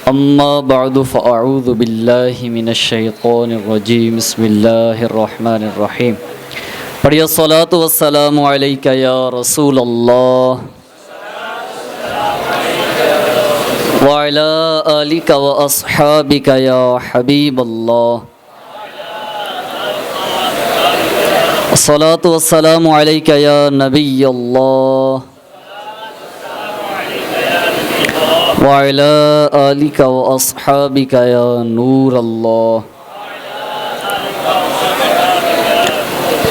اما بعد فاعوذ باللہ من الشیطان الرجیم بسم اللہ الرحمن الرحیم پڑھیے الصلاۃ والسلام علیک یا رسول اللہ وعلی آلک واصحابک یا حبیب اللہ الصلاۃ والسلام علیک یا نبی اللہ وعلى آلك وأصحابك يا نور اللہ۔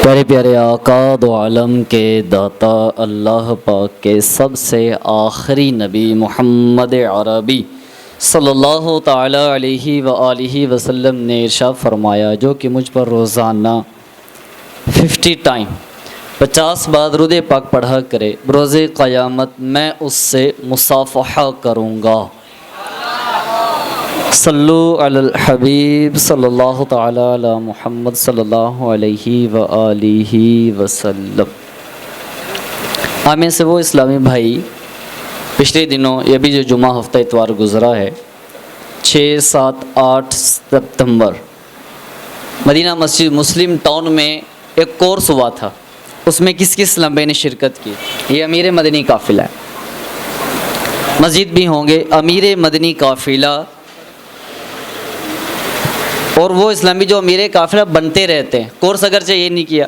پیارے پیارے آقا دو عالم کے داتا اللہ پاک کے سب سے آخری نبی محمد عربی صلی اللہ تعالی علیہ وآلہ وسلم نے ارشاد فرمایا، جو کہ مجھ پر روزانہ 50 بار درود پاک پڑھا کرے، بروز قیامت میں اس سے مصافحہ کروں گا۔ صلو علی الحبیب صلی اللہ تعالی علی محمد صلی اللہ علیہ وآلہ وسلم۔ آپ میں سے وہ اسلامی بھائی پچھلے دنوں یہ بھی جو جمعہ ہفتہ اتوار گزرا ہے 6، 7، 8 ستمبر مدینہ مسجد مسلم ٹاؤن میں ایک کورس ہوا تھا، اس میں کس لمبے نے شرکت کی؟ یہ امیر مدنی قافلہ ہے، مزید بھی ہوں گے امیر مدنی قافلہ، اور وہ اسلامی جو امیر قافلہ بنتے رہتے ہیں، کورس اگرچہ یہ نہیں کیا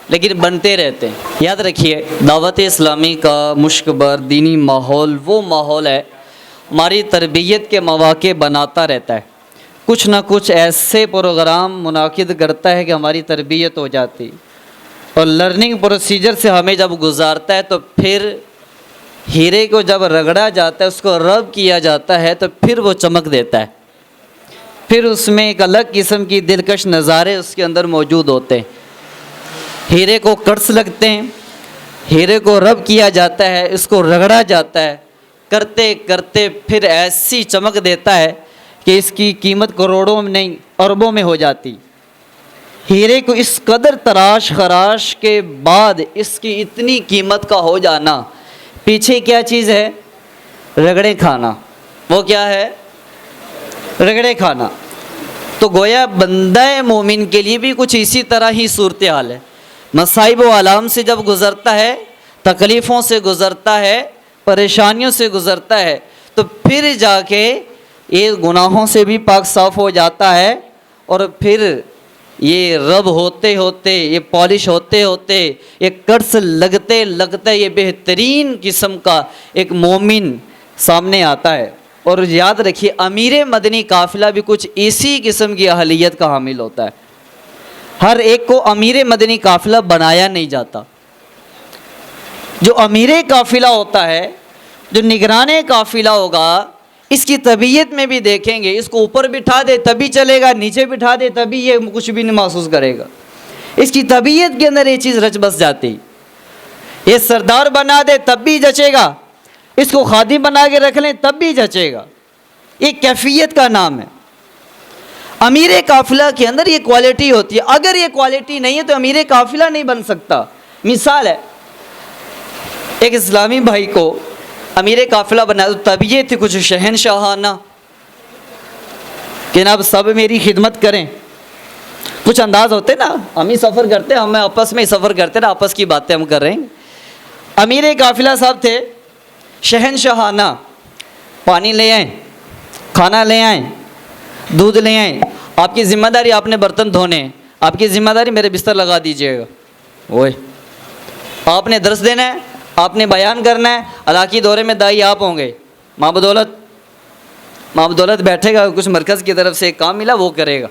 لیکن بنتے رہتے ہیں۔ یاد رکھیے دعوت اسلامی کا مشکبر دینی ماحول وہ ماحول ہے ہماری تربیت کے مواقع بناتا رہتا ہے، کچھ نہ کچھ ایسے پروگرام منعقد کرتا ہے کہ ہماری تربیت ہو جاتی، اور لرننگ پروسیجر سے ہمیں جب گزارتا ہے تو پھر ہیرے کو جب رگڑا جاتا ہے، اس کو رب کیا جاتا ہے تو پھر وہ چمک دیتا ہے، پھر اس میں ایک الگ قسم کی دلکش نظارے اس کے اندر موجود ہوتے ہیں۔ ہیرے کو کٹس لگتے ہیں، ہیرے کو رب کیا جاتا ہے، اس کو رگڑا جاتا ہے، کرتے کرتے پھر ایسی چمک دیتا ہے کہ اس کی قیمت کروڑوں میں نہیں اربوں میں ہو جاتی۔ ہیرے کو اس قدر تراش خراش کے بعد اس کی اتنی قیمت کا ہو جانا، پیچھے کیا چیز ہے؟ رگڑے کھانا۔ وہ کیا ہے؟ رگڑے کھانا۔ تو گویا بندہ مومن کے لیے بھی کچھ اسی طرح ہی صورتحال ہے، مصائب و آلام سے جب گزرتا ہے، تکلیفوں سے گزرتا ہے، پریشانیوں سے گزرتا ہے، تو پھر جا کے یہ گناہوں سے بھی پاک صاف ہو جاتا ہے، اور پھر یہ رب ہوتے ہوتے، یہ پالش ہوتے ہوتے، یہ قرض لگتے لگتے یہ بہترین قسم کا ایک مومن سامنے آتا ہے۔ اور یاد رکھیے امیر مدنی قافلہ بھی کچھ اسی قسم کی اہلیت کا حامل ہوتا ہے۔ ہر ایک کو امیر مدنی قافلہ بنایا نہیں جاتا۔ جو امیر قافلہ ہوتا ہے، جو نگران قافلہ ہوگا، اس کی طبیعت میں بھی دیکھیں گے، اس کو اوپر بٹھا دے تبھی چلے گا، نیچے بٹھا دے تبھی یہ کچھ بھی نہیں محسوس کرے گا۔ اس کی طبیعت کے اندر یہ چیز رچ بس جاتی۔ یہ سردار بنا دے تب بھی جچے گا، اس کو خادم بنا کے رکھ لیں تب بھی جچے گا۔ یہ کیفیت کا نام ہے۔ امیر قافلہ کے اندر یہ کوالٹی ہوتی ہے، اگر یہ کوالٹی نہیں ہے تو امیر قافلہ نہیں بن سکتا۔ مثال ہے، ایک اسلامی بھائی کو امیر قافلہ بنا، تو تب یہ تھی کچھ شہنشاہانہ کہ جناب سب میری خدمت کریں، کچھ انداز ہوتے نا، ہم ہی سفر کرتے ہیں، ہم آپس میں ہی سفر کرتے نا، آپس کی باتیں ہم کر رہے ہیں۔ امیر قافلہ صاحب تھے شہنشاہانہ، پانی لے آئیں، کھانا لے آئیں، دودھ لے آئیں، آپ کی ذمہ داری آپ نے برتن دھونے ہیں، آپ کی ذمہ داری میرے بستر لگا دیجئے گا، اوئے آپ نے درس دینا ہے، آپ نے بیان کرنا ہے، علاقائی دورے میں دائی آپ ہوں گے، ماں بدولت بیٹھے گا، کچھ مرکز کی طرف سے کام ملا وہ کرے گا،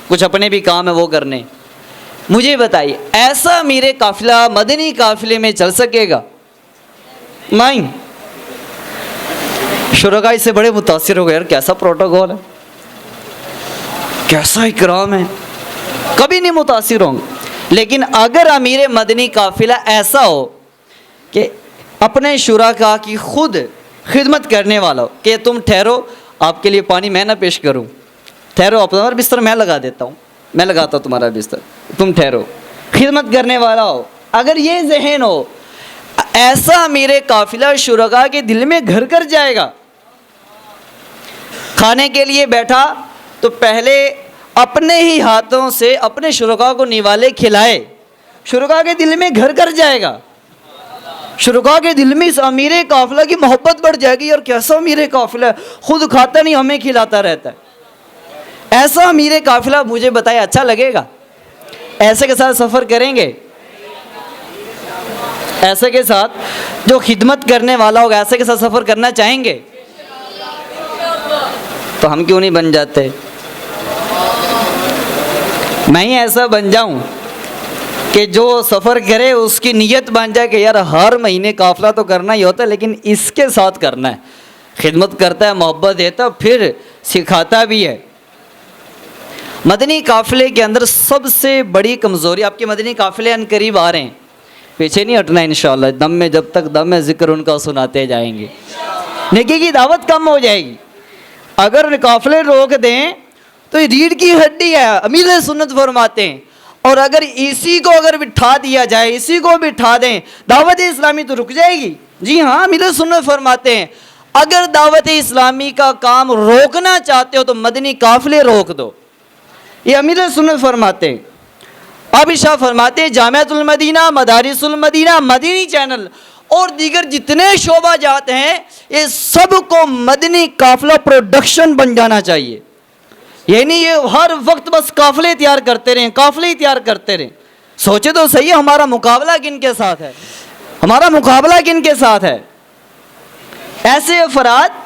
کچھ اپنے بھی کام ہے وہ کرنے۔ مجھے بتائیے ایسا امیر قافلہ مدنی قافلے میں چل سکے گا؟ نہیں۔ شرکاء اس سے بڑے متاثر ہو گئے، یار کیسا پروٹوکول ہے، کیسا اکرام ہے، کبھی نہیں متاثر ہوں گے۔ لیکن اگر امیر مدنی قافلہ ایسا ہو کہ اپنے شرکاء کی خود خدمت کرنے والا ہو کہ تم ٹھہرو، آپ کے لیے پانی میں نہ پیش کروں، ٹھہرو اپنا بستر میں لگا دیتا ہوں، میں لگاتا ہوں تمہارا بستر، تم ٹھہرو، خدمت کرنے والا ہو، اگر یہ ذہن ہو، ایسا امیر قافلہ شرکاء کے دل میں گھر کر جائے گا۔ کھانے کے لیے بیٹھا تو پہلے اپنے ہی ہاتھوں سے اپنے شرکاء کو نوالے کھلائے، شرکاء کے دل میں گھر کر جائے گا، شرکاء کے دل میں اس امیر قافلہ کی محبت بڑھ جائے گی، اور کیسا امیر قافلہ ہے، خود کھاتا نہیں ہمیں کھلاتا رہتا ہے، ایسا امیر قافلہ مجھے بتائے اچھا لگے گا؟ ایسے کے ساتھ سفر کریں گے؟ ایسے کے ساتھ جو خدمت کرنے والا ہوگا ایسے کے ساتھ سفر کرنا چاہیں گے؟ تو ہم کیوں نہیں بن جاتے؟ میں ہی ایسا بن جاؤں کہ جو سفر کرے اس کی نیت بن جائے کہ یار ہر مہینے قافلہ تو کرنا ہی ہوتا ہے لیکن اس کے ساتھ کرنا ہے، خدمت کرتا ہے، محبت دیتا ہے، پھر سکھاتا بھی ہے۔ مدنی قافلے کے اندر سب سے بڑی کمزوری، آپ کے مدنی قافلے ان قریب آ رہے ہیں، پیچھے نہیں ہٹنا انشاءاللہ، دم میں جب تک دم ہے ذکر ان کا سناتے جائیں گے، نیکی کی دعوت کم ہو جائے گی۔ اگر قافلے روک دیں تو یہ ریڑھ کی ہڈی ہے، امیر سنت فرماتے ہیں، اور اگر اسی کو اگر بٹھا دیا جائے، اسی کو بٹھا دیں، دعوت اسلامی تو رک جائے گی۔ جی ہاں، امیر سنت فرماتے ہیں اگر دعوت اسلامی کا کام روکنا چاہتے ہو تو مدنی قافلے روک دو، یہ امیر سنت فرماتے ہیں۔ اب شاہ فرماتے ہیں جامعۃ المدینہ، مدارس المدینہ، مدنی چینل اور دیگر جتنے شعبہ جات ہیں یہ سب کو مدنی قافلہ پروڈکشن بن جانا چاہیے، یعنی یہ ہر وقت بس قافلے تیار کرتے رہیں، قافلے تیار کرتے رہیں۔ سوچے تو صحیح، ہمارا مقابلہ کن کے ساتھ ہے؟ ہمارا مقابلہ کن کے ساتھ ہے؟ ایسے افراد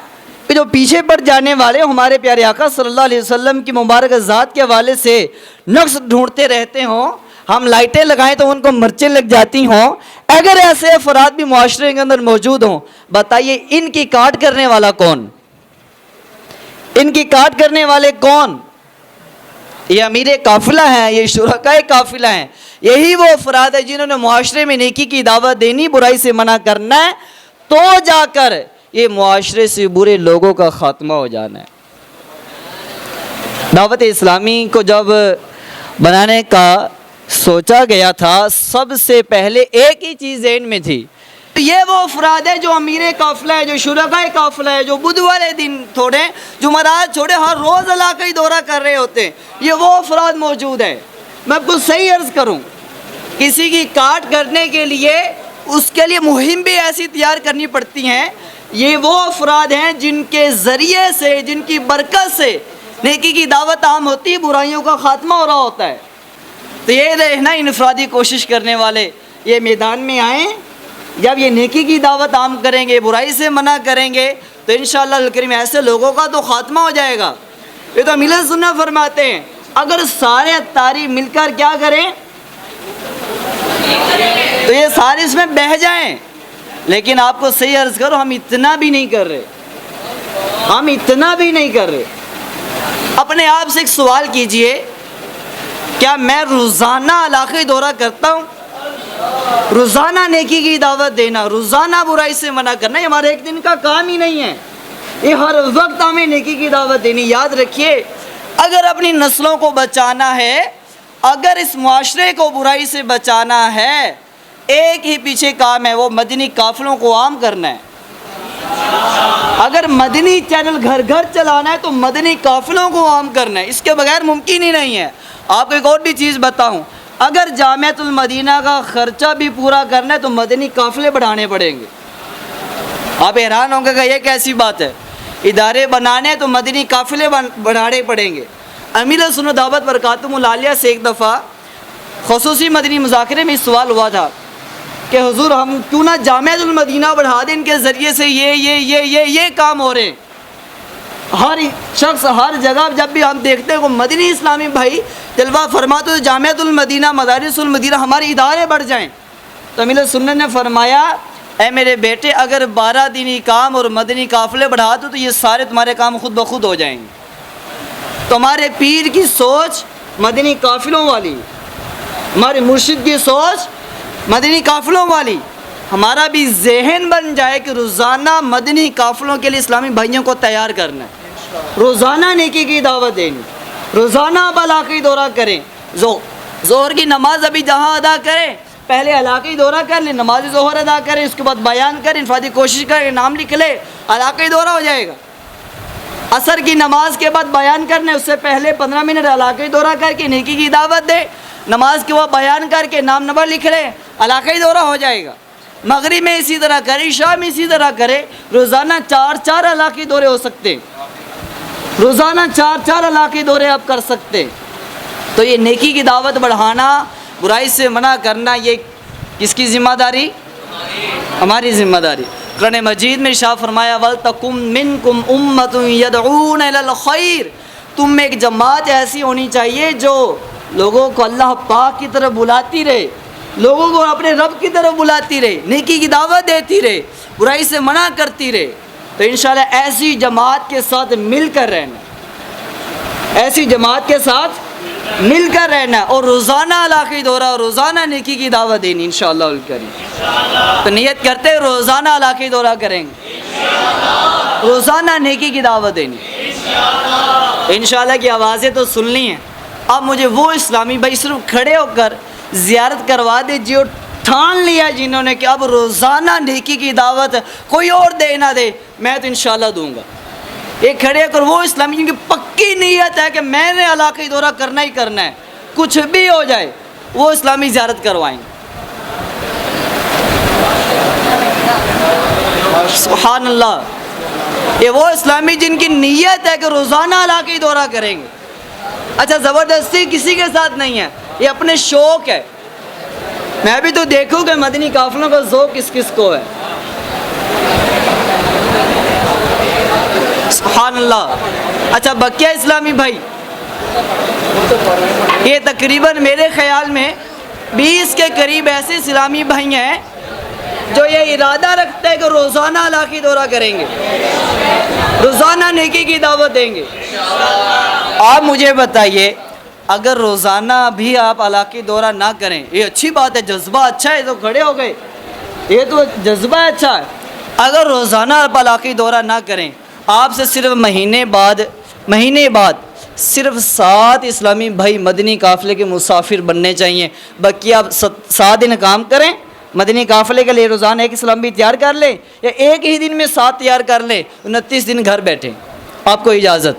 جو پیچھے پڑ جانے والے ہمارے پیارے آقا صلی اللہ علیہ وسلم کی مبارک ذات کے حوالے سے نقص ڈھونڈتے رہتے ہوں، ہم لائٹیں لگائیں تو ان کو مرچیں لگ جاتی ہوں، اگر ایسے افراد بھی معاشرے کے اندر موجود ہوں، بتائیے ان کی کاٹ کرنے والا کون؟ ان کی کاٹ کرنے والے کون؟ یہ امیر قافلہ ہیں، یہ شرکائے قافلہ ہیں، یہی وہ افراد ہیں جنہوں نے معاشرے میں نیکی کی دعوت دینی، برائی سے منع کرنا ہے، تو جا کر یہ معاشرے سے برے لوگوں کا خاتمہ ہو جانا ہے۔ دعوت اسلامی کو جب بنانے کا سوچا گیا تھا، سب سے پہلے ایک ہی چیز ذہن میں تھی، یہ وہ افراد ہے جو امیر قافلہ ہے، جو شرکائے قافلہ ہے، جو بدھ والے دن تھوڑے، جمعرات چھوڑے ہر روز علاقائی دورہ کر رہے ہوتے ہیں، یہ وہ افراد موجود ہیں۔ میں آپ کو صحیح عرض کروں، کسی کی کاٹ کرنے کے لیے اس کے لیے مہم بھی ایسی تیار کرنی پڑتی ہیں، یہ وہ افراد ہیں جن کے ذریعے سے، جن کی برکت سے نیکی کی دعوت عام ہوتی ہے، برائیوں کا خاتمہ ہو رہا ہوتا ہے۔ تو یہ رہنا انفرادی کوشش کرنے والے یہ میدان میں آئیں، جب یہ نیکی کی دعوت عام کریں گے، برائی سے منع کریں گے تو انشاءاللہ الکریم ایسے لوگوں کا تو خاتمہ ہو جائے گا۔ یہ تو امیر سنت فرماتے ہیں اگر سارے اتاری مل کر کیا کریں تو یہ سارے اس میں بہہ جائیں، لیکن آپ کو صحیح عرض کرو ہم اتنا بھی نہیں کر رہے، ہم اتنا بھی نہیں کر رہے۔ اپنے آپ سے ایک سوال کیجئے، کیا میں روزانہ علاقائی دورہ کرتا ہوں؟ روزانہ نیکی کی دعوت دینا، روزانہ برائی سے منع کرنا، یہ ہمارا ایک دن کا کام ہی نہیں ہے، یہ ہر وقت ہمیں نیکی کی دعوت دینی۔ یاد رکھیے اگر اپنی نسلوں کو بچانا ہے، اگر اس معاشرے کو برائی سے بچانا ہے، ایک ہی پیچھے کام ہے، وہ مدنی قافلوں کو عام کرنا ہے۔ اگر مدنی چینل گھر گھر چلانا ہے تو مدنی قافلوں کو عام کرنا ہے، اس کے بغیر ممکن ہی نہیں ہے۔ آپ کو ایک اور بھی چیز بتاؤں، اگر جامعۃ المدینہ کا خرچہ بھی پورا کرنا ہے تو مدنی قافلے بڑھانے پڑیں گے۔ آپ حیران ہوں گے کہ یہ کیسی بات ہے، ادارے بنانے تو مدنی قافلے بڑھانے پڑیں گے۔ امیر سنت دعوت برکاتہم العالیہ سے ایک دفعہ خصوصی مدنی مذاکرے میں سوال ہوا تھا کہ حضور ہم کیوں نہ جامعۃ المدینہ بڑھا دیں، ان کے ذریعے سے یہ کام ہو رہے ہیں۔ ہر شخص ہر جگہ جب بھی ہم دیکھتے ہیں کہ مدنی اسلامی بھائی جلوہ فرماتے تو جامعۃ المدینہ، مدارس المدینہ، ہمارے ادارے بڑھ جائیں، تو امیر سنت نے فرمایا اے میرے بیٹے اگر 12 دینی کام اور مدنی قافلے بڑھا دو تو یہ سارے تمہارے کام خود بخود ہو جائیں گے۔ تمہارے پیر کی سوچ مدنی قافلوں والی، ہمارے مرشد کی سوچ مدنی قافلوں والی، ہمارا بھی ذہن بن جائے کہ روزانہ مدنی قافلوں کے لیے اسلامی بھائیوں کو تیار کرنا ہے، روزانہ نیکی کی دعوت دینی، روزانہ آپ علاقائی دورہ کریں، ظہر کی نماز ابھی جہاں ادا کریں پہلے علاقائی دورہ کر لیں، نماز ظہر ادا کریں، اس کے بعد بیان کریں، انفرادی کوشش کریں، نام لکھ لیں، علاقائی دورہ ہو جائے گا۔ عصر کی نماز کے بعد بیان کرنے، اس سے پہلے 15 منٹ علاقائی دورہ کر کے نیکی کی دعوت دے، نماز کے بعد بیان کر کے نام نمبر لکھ لے، علاقائی دورہ ہو جائے گا۔ مغرب میں اسی طرح کرے، عشاء میں اسی طرح کرے، روزانہ 4 علاقائی دورے ہو سکتے ہیں، روزانہ 4 علاقائی دورے آپ کر سکتے ہیں۔ تو یہ نیکی کی دعوت بڑھانا، برائی سے منع کرنا، یہ کس کی ذمہ داری؟ ہماری ذمہ داری۔ قرآن مجید میں ارشاد فرمایا وَلْتَكُمْ مِنْكُمْ أُمَّةٌ يَدْعُونَ إِلَى الْخَيْرِ، تم میں ایک جماعت ایسی ہونی چاہیے جو لوگوں کو اللہ پاک کی طرف بلاتی رہے، لوگوں کو اپنے رب کی طرف بلاتی رہے، نیکی کی دعوت دیتی رہے، برائی سے منع کرتی رہے۔ تو انشاءاللہ ایسی جماعت کے ساتھ مل کر رہنا، ایسی جماعت کے ساتھ مل کر رہنا، اور روزانہ علاقائی دورہ اور روزانہ نیکی کی دعوت دینی انشاءاللہ الکریم۔ تو نیت کرتے ہیں روزانہ علاقائی دورہ کریں گے، روزانہ نیکی کی دعوت دینی انشاءاللہ۔ کی آوازیں تو سننی ہیں۔ اب مجھے وہ اسلامی بھائی صرف کھڑے ہو کر زیارت کروا دیجیے، اور ٹھان لیا جنہوں نے کہ اب روزانہ نیکی کی دعوت کوئی اور دے نہ دے، میں تو انشاءاللہ دوں گا۔ یہ کھڑے ہو کر وہ اسلامی جن کی پکی نیت ہے کہ میں نے علاقائی دورہ کرنا ہی کرنا ہے، کچھ بھی ہو جائے، وہ اسلامی زیارت کروائیں گے۔ سبحان اللہ۔ یہ وہ اسلامی جن کی نیت ہے کہ روزانہ علاقائی دورہ کریں گے۔ اچھا، زبردستی کسی کے ساتھ نہیں ہے، یہ اپنے شوق ہے۔ میں بھی تو دیکھوں کہ مدنی قافلوں کا ذوق کس کس کو ہے۔ سبحان اللہ۔ اچھا بقیہ اسلامی بھائی، یہ تقریباً میرے خیال میں 20 کے قریب ایسے اسلامی بھائی ہیں جو یہ ارادہ رکھتے ہیں کہ روزانہ علاقائی دورہ کریں گے، روزانہ نیکی کی دعوت دیں گے۔ آپ مجھے بتائیے، اگر روزانہ بھی آپ علاقائی دورہ نہ کریں، یہ اچھی بات ہے، جذبہ اچھا ہے، تو کھڑے ہو گئے، یہ تو جذبہ اچھا ہے۔ اگر روزانہ آپ علاقائی دورہ نہ کریں، آپ سے صرف مہینے بعد صرف 7 اسلامی بھائی مدنی قافلے کے مسافر بننے چاہیے۔ باقی آپ 7 دن کام کریں، مدنی قافلے کے لیے روزانہ ایک اسلامی تیار کر لیں، یا ایک ہی دن میں 7 تیار کر لیں، 29 دن گھر بیٹھیں، آپ کو اجازت۔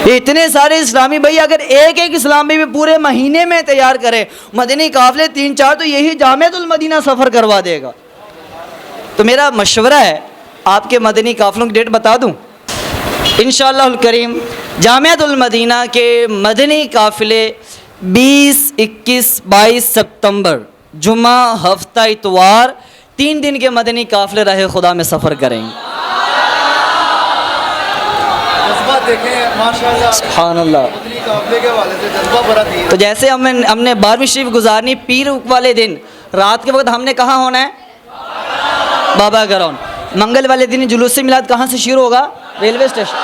یہ اتنے سارے اسلامی بھائی اگر ایک اسلامی بھی پورے مہینے میں تیار کرے مدنی قافلے 3-4، تو یہی جامعۃ المدینہ سفر کروا دے گا۔ تو میرا مشورہ ہے، آپ کے مدنی قافلوں کی ڈیٹ بتا دوں انشاءاللہ الکریم۔ جامعۃ المدینہ کے مدنی قافلے 20، 21، 22 ستمبر، جمعہ، ہفتہ اتوار، 3 دن کے مدنی قافلے راہ خدا میں سفر کریں گے۔ سبحان اللہ۔ تو جیسے ہم نے 12ویں شریف گزارنی، پیر والے دن رات کے وقت ہم نے کہاں ہونا ہے؟ بابا گراؤنڈ۔ منگل والے دن جلوس میلاد کہاں سے شروع ہوگا؟ Railway station,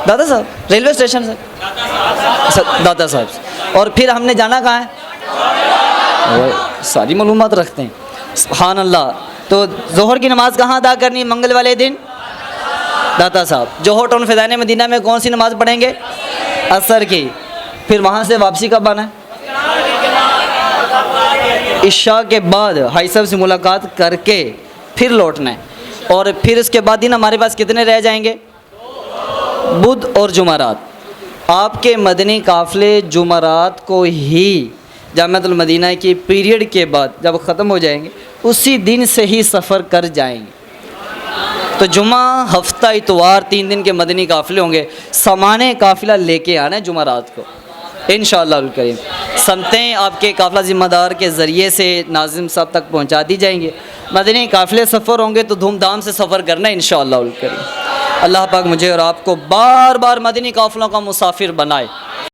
Dada Saheb, railway station سے دادا صاحب سے۔ اور پھر ہم نے جانا کہاں ہے؟ ساری معلومات رکھتے ہیں۔ سبحان اللہ۔ تو ظہر کی نماز کہاں ادا کرنی ہے منگل والے دن؟ داتا صاحب۔ جوہر ٹاؤن فیضان مدینہ میں کون سی نماز پڑھیں گے؟ عصر کی۔ پھر وہاں سے واپسی کب آنا ہے؟ عشاء کے بعد حاجی صاحب سے ملاقات کر کے پھر لوٹنا ہے۔ اور پھر اس کے بعد دن ہمارے پاس کتنے رہ جائیں گے؟ بدھ اور جمعرات۔ آپ کے مدنی قافلے جمعرات کو ہی جامعۃ المدینہ کی پیریڈ کے بعد جب ختم ہو جائیں گے، اسی دن سے ہی سفر کر جائیں گے۔ تو جمعہ، ہفتہ اتوار، 3 دن کے مدنی قافلے ہوں گے۔ سامان قافلہ لے کے آنا ہے جمعرات کو انشاءاللہ الکریم۔ سمتیں آپ کے قافلہ ذمہ دار کے ذریعے سے ناظم صاحب تک پہنچا دی جائیں گے۔ مدنی قافلے سفر ہوں گے تو دھوم دھام سے سفر کرنا ہے انشاءاللہ الکریم۔ اللہ پاک مجھے اور آپ کو بار بار مدنی قافلوں کا مسافر بنائے۔